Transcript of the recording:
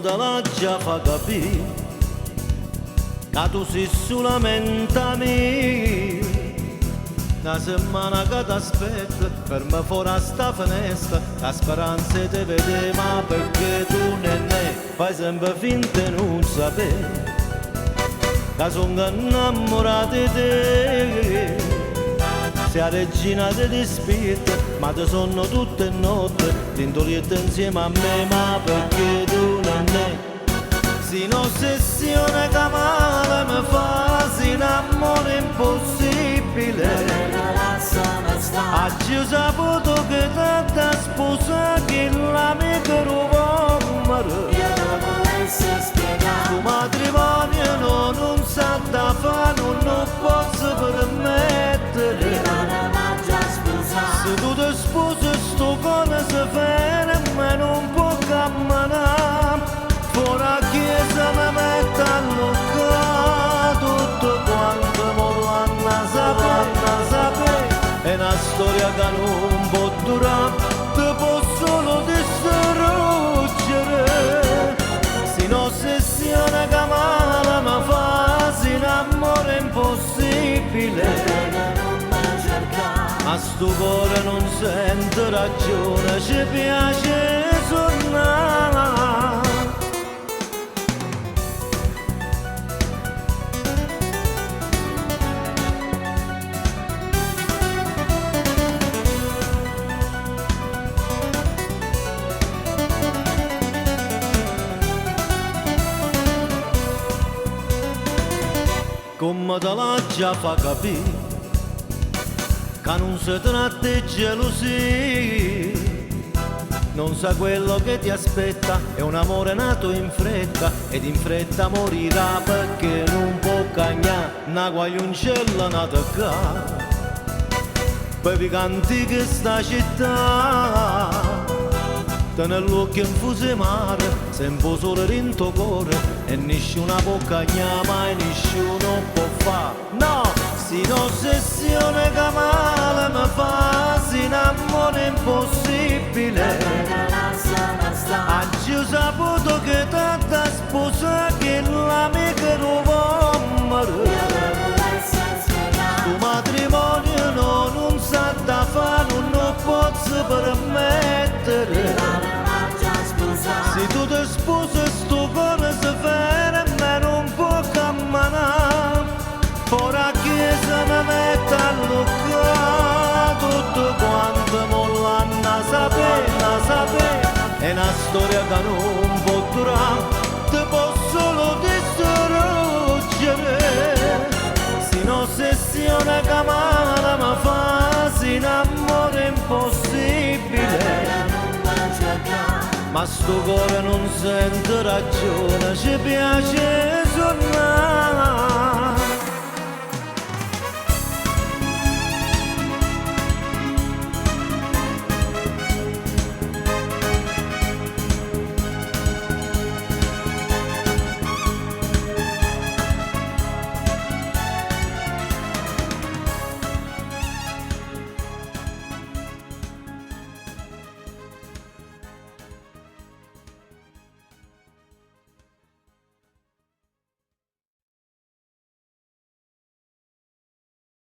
come te la già fa capire che tu sei solamente mia. Una settimana che ti aspetto, ferma fuori a sta finestra, la speranza ti vede, ma perché tu ne fai sempre finta di non sapere che sono innamorato di te. Sei la regina di spirito, ma ti sono tutte notte, t'indoliette insieme a me, ma perché tu ne si un'ossessione che male mi fa, si un amore impossibile. Oggi ho saputo che tanta sposa che l'amico rubo tu matrimonio non sa da fare, non posso permettere. Se tu ti sposi sto cuore si ferma e non può camminare. Fuori la chiesa mi mette a luccare, tutto quanto mo lo hanno sapere. È una storia che non può durare, ti può solo distruggere. Si un'ossessione che male mi fa, si un amore impossibile. Ma sto cuore non sente ragione, ci piace suonare. Come te la già fa capire che non si tratta di gelosia, non sa quello che ti aspetta, è un amore nato in fretta ed in fretta morirà perché non può cagnare una guagliuncella nata qua. Poi canti che sta città nell'occhio infuso mare, sempre solo rinto cuore e nessuno può cagnare, mai nessuno può fare. No, si un'ossessione che male mi fa, si un amore impossibile. Oggi ho saputo che tanta sposa che l'amica rubo sto matrimonio non sa da fare, non posso permettere. Se tu ti sposi sto cuore si ferma e non può camminare. Fuori la chiesa mi mette a luccare, tutto quanto mo lo hanno sapere. È una storia che non può durare, ti può solo distruggere. Si un'ossessione che male mi fa, si un amore impossibile. Ma sto cuore non sente ragione, ci piace suonare.